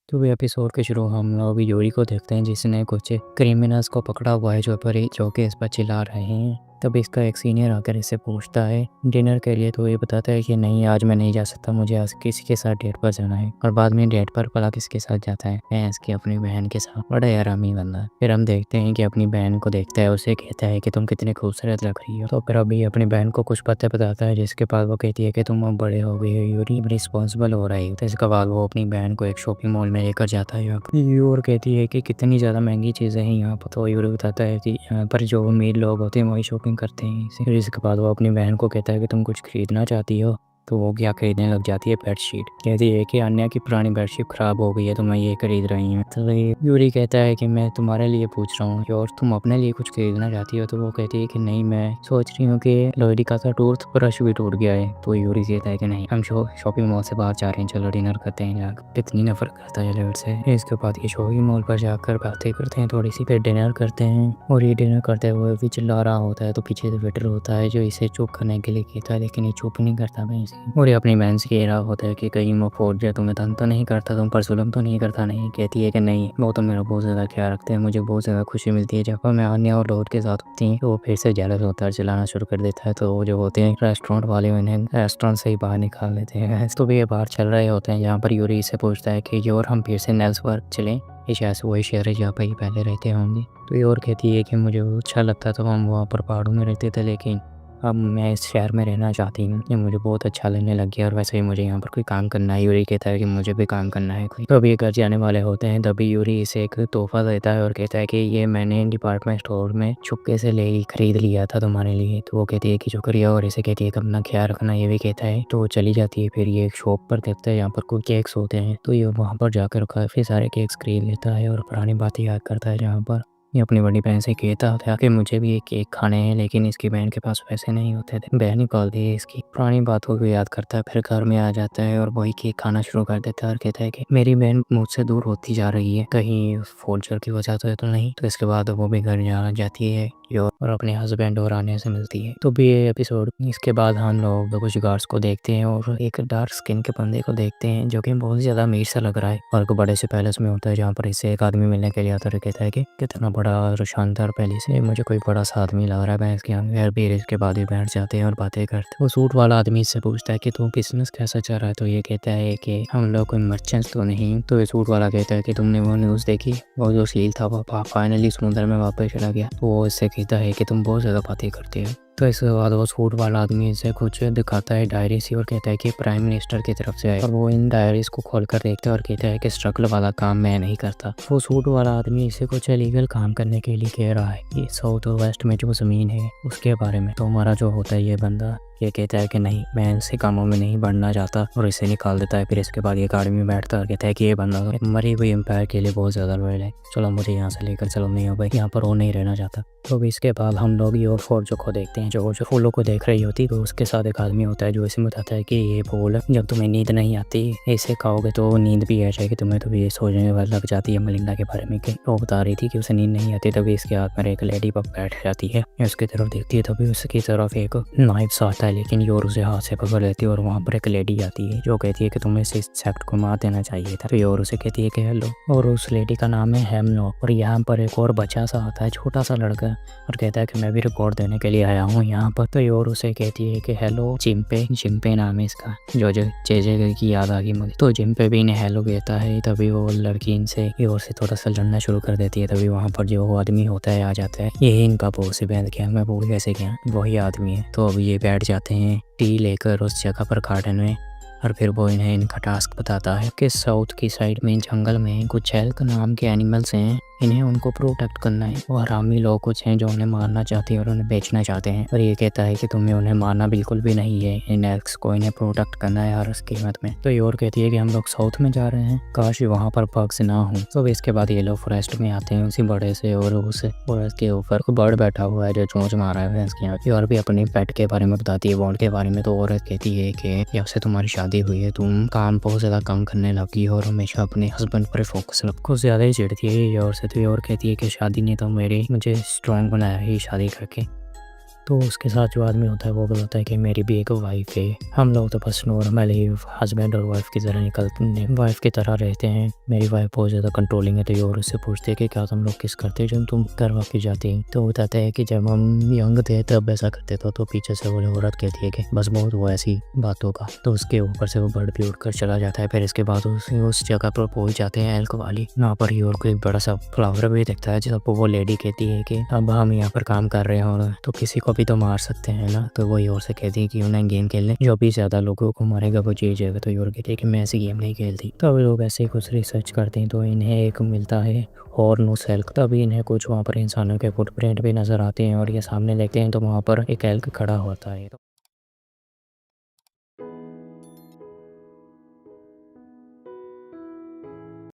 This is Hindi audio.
तो भी एपिसोड के शुरू हम लोग यूरी को देखते हैं जिसने कुछ क्रिमिनल्स को पकड़ा हुआ है जो कि इस पर चिल्ला रहे हैं। तब इसका एक सीनियर आकर इससे पूछता है डिनर के लिए, तो ये बताता है कि नहीं, आज मैं नहीं जा सकता, मुझे आज किसी के साथ डेट पर जाना है। और बाद में डेट पर भला किसके साथ जाता है, भैंस की अपनी बहन के साथ। बड़ा आरामी बंदा। फिर हम देखते हैं कि अपनी बहन को देखता है, उसे कहता है कि तुम कितनी खूबसूरत लग रही हो। तो फिर अभी अपनी बहन को कुछ पता बताता है जिसके बाद वो कहती है कि तुम अब बड़े हो गए हो यूरी, रिस्पॉन्सिबल हो रही हो। तो इसके बाद वो अपनी बहन को एक शॉपिंग मॉल में लेकर जाता है। और कहती है कि कितनी ज़्यादा महंगी चीज़ें हैं यहाँ पर। तो यूरी बताता है कि यहाँ पर जो अमीर लोग होते हैं वही शॉपिंग करते हैं। फिर इसके बाद वो अपनी बहन को कहता है कि तुम कुछ खरीदना चाहती हो। तो वो क्या खरीदने लग जाती है, बेडशीट। कहती है कि अन्य की पुरानी बेडशीट ख़राब हो गई है तो मैं ये खरीद रही हूँ। तो यूरी कहता है कि मैं तुम्हारे लिए पूछ रहा हूँ और तुम अपने लिए कुछ खरीदना चाहती हो। तो वो कहती है कि नहीं, मैं सोच रही हूँ कि लोहड़ी का टूथ ब्रश भी टूट गया है। तो यूरी कहता है कि नहीं, हम शॉपिंग मॉल से बाहर जा रहे हैं, चलो डिनर करते हैं जाकर। कितनी नफरत करता है लेट से। इसके बाद ये शॉपिंग मॉल पर जाकर बातें करते हैं थोड़ी सी, फिर डिनर करते हैं। और ये डिनर करते हुए भी चिल्ला रहा होता है। तो पीछे से वेटर होता है जो इसे चुप करने के लिए कहता है, लेकिन ये चुप नहीं करता है। और ये अपनी बहन से कह रहा होता है कि कहीं वो फोड़ जाए, तुम्हें तंग तो नहीं करता, तुम पर जुल्म तो नहीं करता। नहीं, कहती है कि नहीं, वो तो मेरा बहुत ज़्यादा ख्याल रखते हैं, मुझे बहुत ज़्यादा खुशी मिलती है जब मैं अन्य और लोड के साथ होती हैं। तो वो फिर से जेलस होता है, चलाना शुरू कर देता है। तो वो जो होते हैं रेस्टोरेंट वाले, उन्हें रेस्टोरेंट से ही बाहर निकाल देते हैं। तो भी ये बाहर चल रहे होते हैं जहाँ पर यूरी से पूछता है कि योर हम फिर से नेल्स पर चलें, ये शायद से वही शहर है जहाँ पर ही पहले रहते होंगे। तो ये और कहती है कि मुझे अच्छा लगता था, हम वहाँ पर पहाड़ों में रहते थे, लेकिन अब मैं इस शहर में रहना चाहती हूँ, ये मुझे बहुत अच्छा लगने लग गया और वैसे ही मुझे यहाँ पर कोई काम करना है। यूरी कहता है कि मुझे भी काम करना है कोई। तो अभी घर जाने वाले होते हैं, तभी यूरी इसे एक तोहफा देता है और कहता है कि ये मैंने डिपार्टमेंट स्टोर में छुपके से खरीद लिया था तुम्हारे लिए। तो वो कहती है कि शुक्रिया, और इसे कहती है कि अपना ख्याल रखना, ये भी कहता है। तो वो चली जाती है। फिर ये एक शॉप पर देखता है यहाँ पर कोई केक्स होते हैं, तो ये वहाँ पर जाकर काफ़ी सारे केक्स खरीद लेता है और पुरानी बातें याद करता है। जहाँ पर ये अपनी बड़ी बहन से कहता था कि मुझे भी एक केक खाने हैं, लेकिन इसकी बहन के पास पैसे नहीं होते थे। बहन ही पालती है इसकी। पुरानी बातों को याद करता है, फिर घर में आ जाता है और वही केक खाना शुरू कर देता है और कहता है कि मेरी बहन मुझसे दूर होती जा रही है, कहीं फोल्जर की वजह तो नहीं। तो इसके बाद वो भी घर जाती है और अपने हस्बैंड और आने से मिलती है। तो भी ये एपिसोड, इसके बाद हम लोग कुछ गार्ड्स को देखते हैं और एक डार्क स्किन के बंदे को देखते हैं जो कि बहुत ज़्यादा अमीर सा लग रहा है और एक बड़े से पैलेस में होता है जहाँ पर इससे एक आदमी मिलने के लिए आता है। कहता है कि कितना बड़ा और शानदार पैलेस है, मुझे कोई बड़ा सा आदमी लग रहा है। मैं इसके यहाँ फिर इसके बाद भी बैठ जाते हैं और बातें करते हैं। वो सूट वाला आदमी इससे पूछता है कि तू बिजनेस कैसा चल रहा है। तो ये कहता है कि हम लोग कोई मर्चेंट्स तो नहीं। तो ये सूट वाला कहता है कि तुमने वो न्यूज़ देखी, वो जो सील था वो फाइनली समुद्र में वापस चला गया। तो वो इससे कहता है कि तुम बहुत ज़्यादा बातें करते हो। तो इसके बाद वो सूट वाला आदमी इसे कुछ दिखाता है डायरी सी और कहता है कि प्राइम मिनिस्टर की तरफ से आए। और वो इन डायरीज को खोलकर देखता है और कहता है कि स्ट्रगल वाला काम मैं नहीं करता। वो सूट वाला आदमी इसे कुछ इलीगल काम करने के लिए कह रहा है कि साउथ और वेस्ट में जो ज़मीन है उसके बारे में। तो हमारा जो होता है ये बंदा ये कहता है कि नहीं, मैं ऐसे कामों में नहीं बढ़ना चाहता और इसे निकाल देता है। फिर इसके बाद ये गाड़ी में बैठता है और कहता है कि ये बंदा मरी हुई एम्पायर के लिए बहुत ज़्यादा लॉयल है, चलो मुझे यहाँ से लेकर चलो, नहीं हो भाई, यहाँ पर वो नहीं रहना चाहता। तो भी इसके बाद हम लोग ये और फोर्जो को देखते हैं जो फूलों को देख रही होती। तो उसके साथ एक आदमी होता है जो इसे बताता है कि ये फूल जब तुम्हें नींद नहीं आती इसे खाओगे तो नींद भी आ जाएगी तुम्हें। तो ये सोचने लग जाती है मलिंडा के बारे में कि वो बता रही थी कि उसे नींद नहीं आती। तभी इसके हाथ में एक लेडी बग बैठ जाती है, उसकी तरफ देखती है। तभी उसकी तरफ एक नाइफ आता है, लेकिन योर उसे हाथ से पकड़ लेती है और वहाँ पर एक लेडी आती है जो कहती है कि तुम्हें इस सेक्ट को मार देना चाहिए था। तो योर उसे कहती है कि हेलो, और उस लेडी का नाम है हेमलॉक। और यहाँ पर एक और बच्चा सा आता है, छोटा सा लड़का, और कहता है कि मैं भी रिपोर्ट देने के लिए आया हूँ यहाँ पर। तो योर उसे कहती है कि हेलो जिम्पे नाम है इसका, जो जे की याद आ गई मुझे। तो जिम्पे भी इन्हें हेलो कहता है। तभी वो लड़की इनसे योर से थोड़ा सा लड़ना शुरू कर देती है। तभी वहाँ पर जो आदमी होता है आ जाता है, यही इनका बॉस है। बैंड क्या मैं भूल कैसे गया, वही आदमी है। तो अब ये बैठ जाते हैं टी लेकर उस जगह पर गार्डन में, और फिर वो इन्हें इनका टास्क बताता है कि साउथ की साइड में जंगल में कुछ एल्क नाम के एनिमल्स हैं, इन्हें उनको प्रोटेक्ट करना है। और हरामी लोग कुछ हैं जो उन्हें मारना चाहते हैं और उन्हें बेचना चाहते हैं। और ये कहता है कि तुम्हें उन्हें मारना बिल्कुल भी नहीं है, इन एल्क्स को इन्हें प्रोटेक्ट करना है हर कीमत में। तो ये और कहती है कि हम लोग साउथ में जा रहे हैं, काश वहाँ पर बग्स ना हो। तो इसके बाद ये लोग फॉरेस्ट में आते हैं उसी बड़े से, और उस फॉरेस्ट के ऊपर बर्ड बैठा हुआ है जो चोंच मार रहा है इसके यहाँ। और भी अपनी पेट के बारे में बताती है, बॉन्ड के बारे में। तो औरत कहती है कि जब से तुम्हारी शादी हुई है तुम काम बहुत ज़्यादा कम करने लगी हो और हमेशा अपने हस्बैंड पर फोकस रखो। कुछ ज़्यादा ही चिढ़ती है ये और से। तो और कहती है कि शादी ने तो मुझे स्ट्रॉन्ग बनाया है शादी करके। तो उसके साथ जो आदमी होता है वो बताता है कि मेरी भी एक वाइफ है, हम लोग तो बस नॉर्मली हस्बैंड और वाइफ की तरह वाइफ की तरह रहते हैं, मेरी वाइफ बहुत ज़्यादा कंट्रोलिंग है। तो ये और उससे पूछते हैं कि क्या तुम लोग किस करते जब तुम घर वापस जाती हैं? तो बताता है कि जब हम यंग थे तब ऐसा करते थे। तो पीछे से वो औरत कहती है कि बस बहुत वो ऐसी बातों का। तो उसके ऊपर से वो बर्ड भी उड़कर चला जाता है। फिर इसके बाद उस जगह पर पहुंच जाते हैं एल्क वाली। यहाँ पर ही और कोई बड़ा सा फ्लावर भी दिखता है जिस पर वो लेडी कहती है कि अब हम यहाँ पर काम कर रहे हैं और तो किसी को भी तो मार सकते हैं ना। तो वही और से कहती है कि उन्हें गेम खेलने, जो भी ज़्यादा लोगों को मारेगा वो जीत जाएगा। तो और कहती है कि मैं ऐसी गेम नहीं खेलती। तो अभी लोग ऐसे ही कुछ रिसर्च करते हैं तो इन्हें एक मिलता है और नो सेल्क। तभी इन्हें कुछ वहाँ पर इंसानों के फुटप्रिंट भी नजर आते हैं और ये सामने देखते हैं तो वहाँ पर एक एल्क खड़ा होता है।